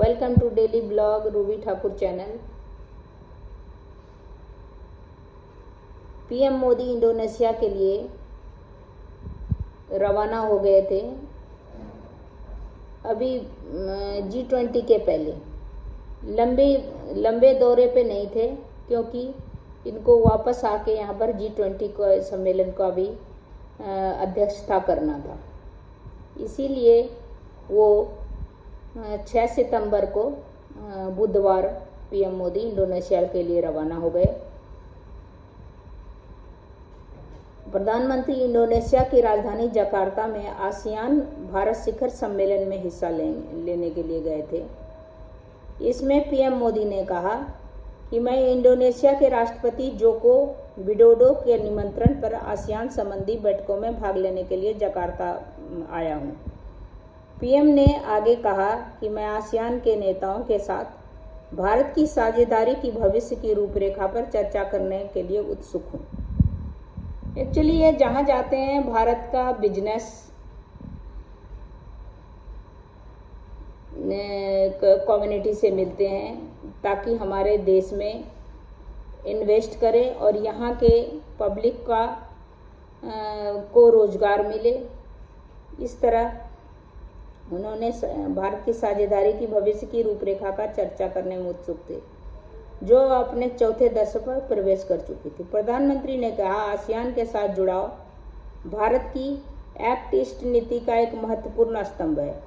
Welcome to daily blog Ruby Thakur channel. PM Modi Indonesia के लिए रवाना हो गए थे। अभी G20 के पहले लंबे दौरे पे नहीं थे, क्योंकि इनको वापस आके यहाँ पर G20 को सम्मेलन का भी अध्यक्षता करना था। इसीलिए वो 6 सितंबर को बुधवार पीएम मोदी इंडोनेशिया के लिए रवाना हो गए। प्रधानमंत्री इंडोनेशिया की राजधानी जकार्ता में आसियान भारत शिखर सम्मेलन में हिस्सा लेने के लिए गए थे। इसमें पीएम मोदी ने कहा कि मैं इंडोनेशिया के राष्ट्रपति जोको विडोडो के निमंत्रण पर आसियान संबंधी बैठकों में भाग लेने के लिए जकार्ता आया हूं। पीएम ने आगे कहा कि मैं आसियान के नेताओं के साथ भारत की साझेदारी की भविष्य की रूपरेखा पर चर्चा करने के लिए उत्सुक हूं। एक्चुअली ये जहाँ जाते हैं भारत का बिजनेस कम्युनिटी से मिलते हैं, ताकि हमारे देश में इन्वेस्ट करें और यहाँ के पब्लिक को रोजगार मिले। इस तरह उन्होंने भारत की साझेदारी की भविष्य की रूपरेखा का चर्चा करने में उत्सुक थे, जो अपने चौथे दशक पर प्रवेश कर चुकी थी। प्रधानमंत्री ने कहा, आसियान के साथ जुड़ाव भारत की एक्ट ईस्ट नीति का एक महत्वपूर्ण स्तंभ है।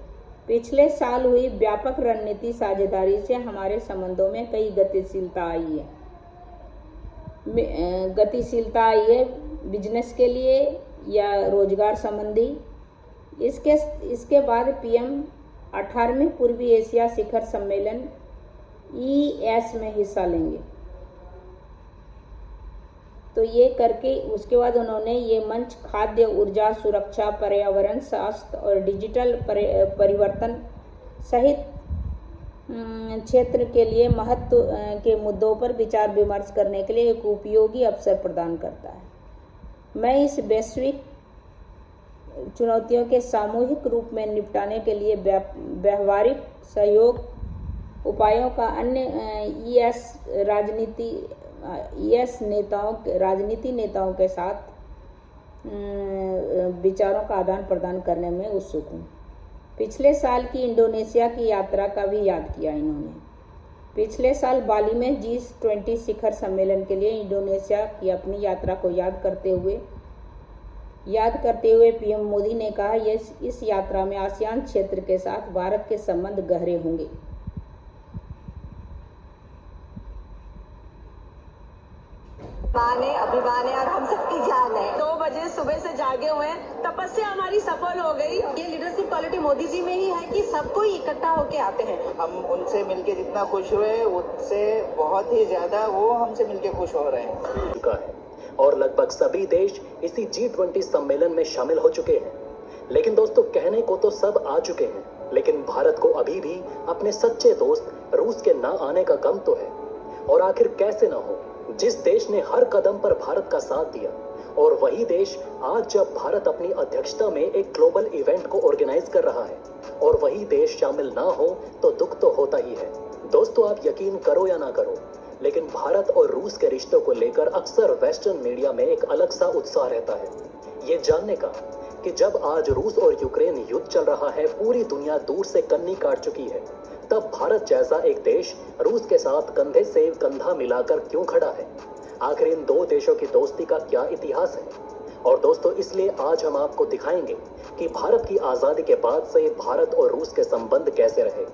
पिछले साल हुई व्यापक रणनीति साझेदारी से हमारे संबंधों में कई गतिशीलता आई है बिजनेस के लिए या रोजगार संबंधी। इसके बाद पीएम 18वें पूर्वी एशिया शिखर सम्मेलन ES में हिस्सा लेंगे। तो ये करके उसके बाद उन्होंने ये मंच खाद्य, ऊर्जा, सुरक्षा, पर्यावरण, स्वास्थ्य और डिजिटल परिवर्तन सहित क्षेत्र के लिए महत्व के मुद्दों पर विचार विमर्श करने के लिए एक उपयोगी अवसर प्रदान करता है। मैं इस वैश्विक चुनौतियों के सामूहिक रूप में निपटाने के लिए व्यावहारिक सहयोग उपायों का अन्य राजनीति नेताओं के साथ विचारों का आदान प्रदान करने में उत्सुक हूँ। पिछले साल की इंडोनेशिया की यात्रा का भी याद किया इन्होंने। पिछले साल बाली में G20 शिखर सम्मेलन के लिए इंडोनेशिया की अपनी यात्रा को याद करते हुए पीएम मोदी ने कहा, इस यात्रा में आसियान क्षेत्र के साथ भारत के संबंध गहरे होंगे। अभिमान है और हम सबकी जान है। 2 बजे सुबह से जागे हुए हैं, तपस्या हमारी सफल हो गई। ये लीडरशिप क्वालिटी मोदी जी में ही है कि सबको इकट्ठा होके आते हैं। हम उनसे मिलके जितना खुश हुए, उससे बहुत ही ज्यादा वो हमसे मिलके खुश हो रहे हैं। और लगभग सभी देश इसी G20 सम्मेलन में शामिल हो चुके हैं। लेकिन दोस्तों, कहने को तो सब आ चुके हैं, लेकिन भारत को अभी भी अपने सच्चे दोस्त रूस के ना आने का गम तो है। और आखिर कैसे ना हो, जिस देश ने हर कदम पर भारत का साथ दिया, और वही देश आज जब भारत अपनी अध्यक्षता में एक ग्लोबल इवेंट को ऑर्गेनाइज कर रहा है और वही देश शामिल ना हो, तो दुख तो होता ही है। दोस्तों, आप यकीन करो या ना करो, लेकिन भारत और रूस के रिश्तों को लेकर अक्सर वेस्टर्न मीडिया में एक अलग सा उत्साह रहता है, ये जानने का कि जब आज रूस और यूक्रेन युद्ध चल रहा है, पूरी दुनिया दूर से कन्नी काट चुकी है, तब भारत जैसा एक देश रूस के साथ कंधे से कंधा मिलाकर क्यों खड़ा है? आखिर इन 2 देशों की दोस्ती का क्या इतिहास है? और दोस्तों, इसलिए आज हम आपको दिखाएंगे कि भारत की आजादी के बाद से भारत और रूस के संबंध कैसे रहे,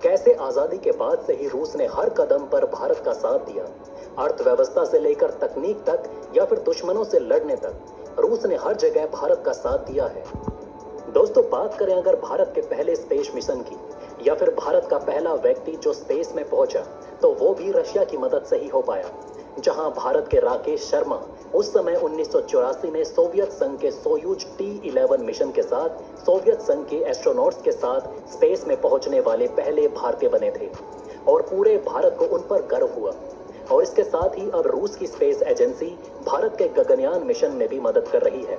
कैसे आजादी के बाद से ही रूस ने हर कदम पर भारत का साथ दिया, अर्थव्यवस्था से लेकर तकनीक तक या फिर दुश्मनों से लड़ने तक रूस ने हर जगह भारत का साथ दिया है। दोस्तों, बात करें अगर भारत के पहले स्पेस मिशन की या फिर भारत का पहला व्यक्ति जो स्पेस में पहुंचा, तो वो भी रशिया की मदद से ही हो पाया। जहां भारत के राकेश शर्मा उस समय 1984 में सोवियत संघ के सोयूज T11 मिशन के साथ सोवियत संघ के एस्ट्रोनॉट्स के साथ स्पेस में पहुंचने वाले पहले भारतीय बने थे, और पूरे भारत को उन पर गर्व हुआ। और इसके साथ ही अब रूस की स्पेस एजेंसी भारत के गगनयान मिशन में भी मदद कर रही है।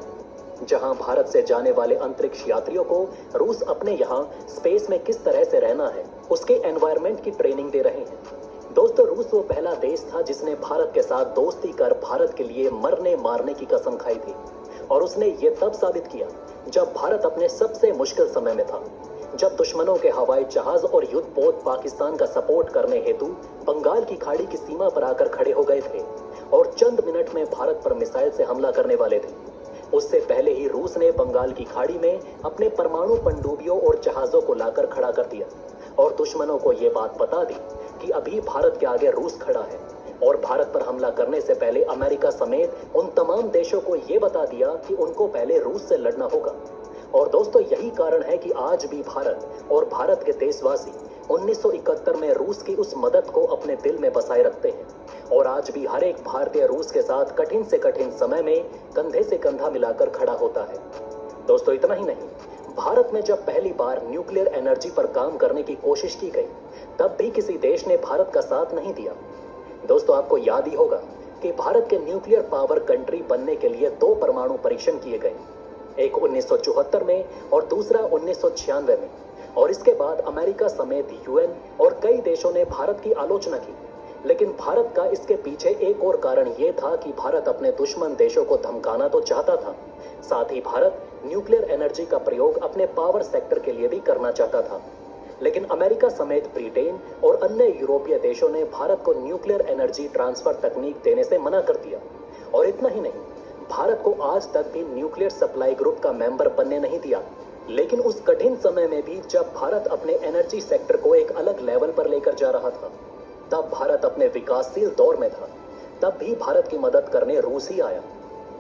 जहां भारत से जाने वाले अंतरिक्ष यात्रियों को रूस अपने यहां स्पेस में किस तरह से रहना है उसके एनवायरनमेंट की ट्रेनिंग दे रहे हैं। दोस्तों, रूस वो पहला देश था जिसने भारत के साथ दोस्ती कर भारत के लिए मरने मारने की कसम खाई थी, और उसने ये तब साबित किया जब भारत अपने सबसे मुश्किल समय में था, जब दुश्मनों के हवाई जहाज और युद्धपोत पाकिस्तान का सपोर्ट करने हेतु बंगाल की खाड़ी की सीमा पर आकर खड़े हो गए थे और चंद मिनट में भारत पर मिसाइल से हमला करने वाले थे। उससे पहले ही रूस ने बंगाल की खाड़ी में अपने परमाणु पनडुब्बियों और जहाजों को लाकर खड़ा कर दिया और दुश्मनों को यह बात बता दी कि अभी भारत के आगे रूस खड़ा है, और भारत पर हमला करने से पहले अमेरिका समेत उन तमाम देशों को यह बता दिया कि उनको पहले रूस से लड़ना होगा। और दोस्तों, यही कारण है कि आज भी भारत और भारत के देशवासी 1971 में रूस की उस मदद को अपने दिल में बसाए रखते हैं, और आज भी हर एक भारतीय रूस के साथ कठिन से कठिन समय में कंधे से कंधा मिलाकर खड़ा होता है। दोस्तों, इतना ही नहीं, भारत में जब पहली बार न्यूक्लियर एनर्जी पर काम करने की कोशिश की गई तब भी किसी देश ने भारत का साथ नहीं दिया। दोस्तों, आपको याद ही होगा कि भारत के न्यूक्लियर पावर कंट्री बनने के लिए 2 परमाणु परीक्षण किए गए, एक 1974 में और दूसरा 1996 में, और इसके बाद अमेरिका समेत यूएन और कई देशों ने भारत की आलोचना की। लेकिन भारत का इसके पीछे एक और कारण यह था कि भारत अपने दुश्मन देशों को धमकाना तो चाहता था, साथ ही भारत न्यूक्लियर एनर्जी का प्रयोग अपने पावर सेक्टर के लिए भी करना चाहता था। लेकिन अमेरिका समेत ब्रिटेन और अन्य यूरोपीय देशों ने भारत को न्यूक्लियर एनर्जी ट्रांसफर तकनीक देने से मना कर दिया। और इतना ही नहीं, भारत को आज तक भी न्यूक्लियर सप्लाई ग्रुप का मेंबर बनने नहीं दिया। लेकिन उस कठिन समय में भी जब भारत अपने एनर्जी सेक्टर को एक अलग लेवल पर लेकर जा रहा था, तब भारत अपने विकासशील दौर में था, तब भी भारत की मदद करने रूस ही आया।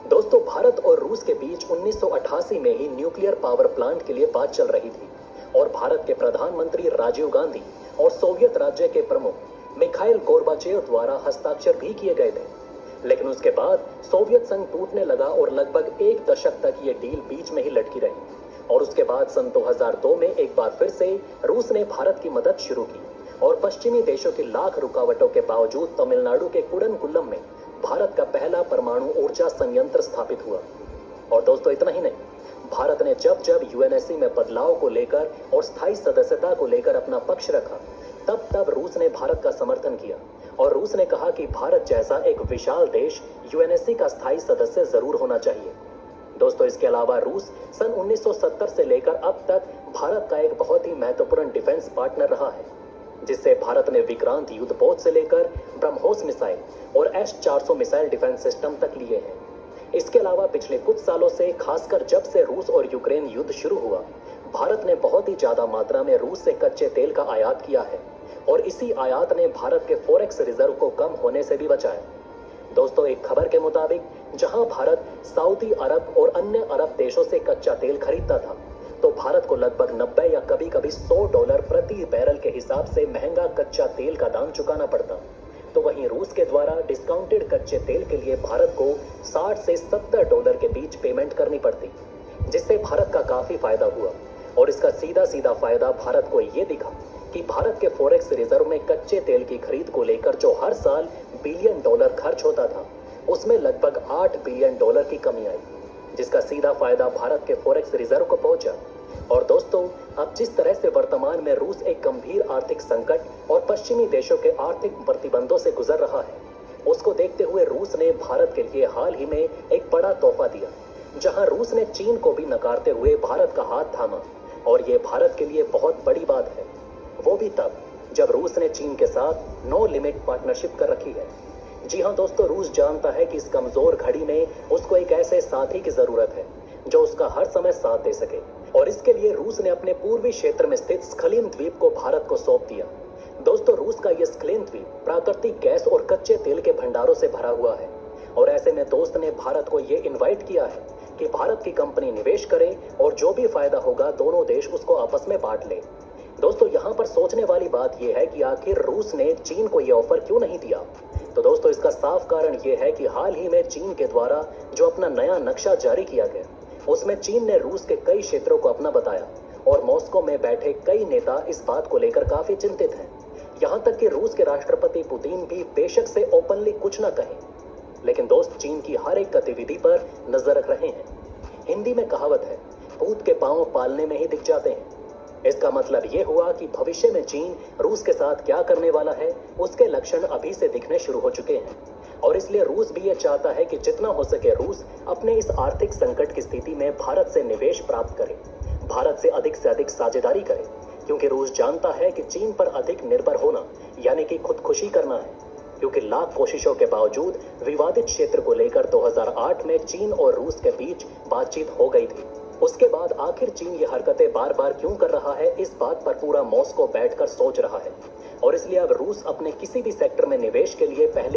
दोस्तों, भारत और रूस के बीच 1988 में ही न्यूक्लियर पावर प्लांट के लिए बात चल रही थी, और भारत के प्रधानमंत्री राजीव गांधी और सोवियत राज्य के प्रमुख मिखाइल गोर्बाचेव द्वारा हस्ताक्षर भी किए गए थे। लेकिन उसके बाद सोवियत संघ टूटने लगा और लगभग 1 दशक तक ये डील बीच में ही लटकी रही, और उसके बाद सन 2002 में एक बार फिर से रूस ने भारत की मदद शुरू की, और पश्चिमी देशों की लाख रुकावटों के बावजूद तमिलनाडु के कुडनकुल्लम में भारत का पहला परमाणु ऊर्जा संयंत्र स्थापित हुआ। और दोस्तों, इतना ही नहीं, भारत ने जब जब यूएनएससी में बदलाव को लेकर और स्थायी सदस्यता को लेकर अपना पक्ष रखा, तब तब रूस ने भारत का समर्थन किया, और रूस ने कहा कि भारत जैसा एक विशाल देश यूएनएससी का स्थायी सदस्य जरूर होना चाहिए। दोस्तों, इसके अलावा रूस सन 1970 से लेकर अब तक भारत का एक बहुत ही महत्वपूर्ण डिफेंस पार्टनर रहा है, जिससे भारत ने विक्रांत युद्धपोत से लेकर ब्रह्मोस मिसाइल और S-400 मिसाइल डिफेंस सिस्टम तक लिए हैं। इसके अलावा पिछले कुछ सालों से, खासकर जब से रूस और यूक्रेन युद्ध शुरू हुआ, भारत ने बहुत ही ज्यादा मात्रा में रूस से कच्चे तेल का आयात किया है, और इसी आयात ने भारत के फॉरेक्स रिजर्व को कम होने से भी बचाया। दोस्तों, एक खबर के मुताबिक जहां भारत सऊदी अरब और अन्य अरब देशों से कच्चा तेल खरीदता था, तो भारत को लगभग 90 या कभी कभी $100 प्रति बैरल के हिसाब से महंगा कच्चा तेल का दाम चुकाना पड़ता। तो वहीं रूस के द्वारा डिस्काउंटेड कच्चे तेल के लिए भारत को $60 से $70 के बीच पेमेंट करनी पड़ती, जिससे भारत का काफी फायदा हुआ। और इसका सीधा सीधा फायदा भारत को ये दिखा कि भारत के फॉरेक्स रिजर्व में कच्चे तेल की खरीद को लेकर जो हर साल $1 बिलियन खर्च होता था, उसमें लगभग $8 बिलियन की कमी आई, जिसका सीधा फायदा भारत के फॉरेक्स रिजर्व को पहुंचा। और दोस्तों, अब जिस तरह से वर्तमान में रूस एक गंभीर आर्थिक संकट और पश्चिमी देशों के आर्थिक प्रतिबंधों से गुजर रहा है, उसको देखते हुए रूस ने भारत के लिए हाल ही में एक बड़ा तोहफा दिया, जहां रूस ने चीन को भी नकारते हुए भारत का हाथ थामा। और ये भारत के लिए बहुत बड़ी बात है, वो भी तब जब रूस ने चीन के साथ नो लिमिट पार्टनरशिप कर रखी है। जी हाँ दोस्तों, रूस जानता है कि इस कमजोर घड़ी में उसको एक ऐसे साथी की जरूरत है जो उसका हर समय साथ दे सके, और इसके लिए रूस ने अपने पूर्वी क्षेत्र में स्थित स्खलिन द्वीप को भारत को सौंप दिया। दोस्तों, रूस का यह स्खलिन द्वीप प्राकृतिक गैस और कच्चे तेल के भंडारों से भरा हुआ है, और ऐसे में दोस्त ने भारत को ये इन्वाइट किया है कि भारत की कंपनी निवेश करे, और जो भी फायदा होगा दोनों देश उसको आपस में बांट ले। दोस्तों, यहाँ पर सोचने वाली बात यह है कि आखिर रूस ने चीन को यह ऑफर क्यों नहीं दिया। तो दोस्तों, इसका साफ कारण यह है कि हाल ही में चीन के द्वारा जो अपना नया नक्शा जारी किया गया, उसमें चीन ने रूस के कई क्षेत्रों को अपना बताया, और मॉस्को में बैठे कई नेता इस बात को लेकर काफी चिंतित हैं। यहाँ तक कि रूस के राष्ट्रपति पुतिन भी बेशक से ओपनली कुछ न कहें, लेकिन दोस्त चीन की हर एक गतिविधि पर नजर रख रहे हैं। हिंदी में कहावत है, भूत के पांव पालने में ही दिख जाते हैं। इसका मतलब यह हुआ कि भविष्य में चीन रूस के साथ क्या करने वाला है, उसके लक्षण अभी से दिखने शुरू हो चुके हैं। और इसलिए रूस भी यह चाहता है कि जितना हो सके रूस अपने इस आर्थिक संकट की स्थिति में भारत से निवेश प्राप्त करे, भारत से अधिक साझेदारी करे, क्योंकि रूस जानता है कि चीन पर अधिक निर्भर होना यानी कि खुदकुशी करना है। क्योंकि लाख कोशिशों के बावजूद विवादित क्षेत्र को लेकर 2008 में चीन और रूस के बीच बातचीत हो गई थी। उसके बाद आखिर चीन ये हरकतें बार बार क्यों कर रहा है, इस बात पर पूरा मॉस्को बैठकर सोच रहा है। और इसलिए अब रूस अपने किसी भी सेक्टर में निवेश के लिए पहले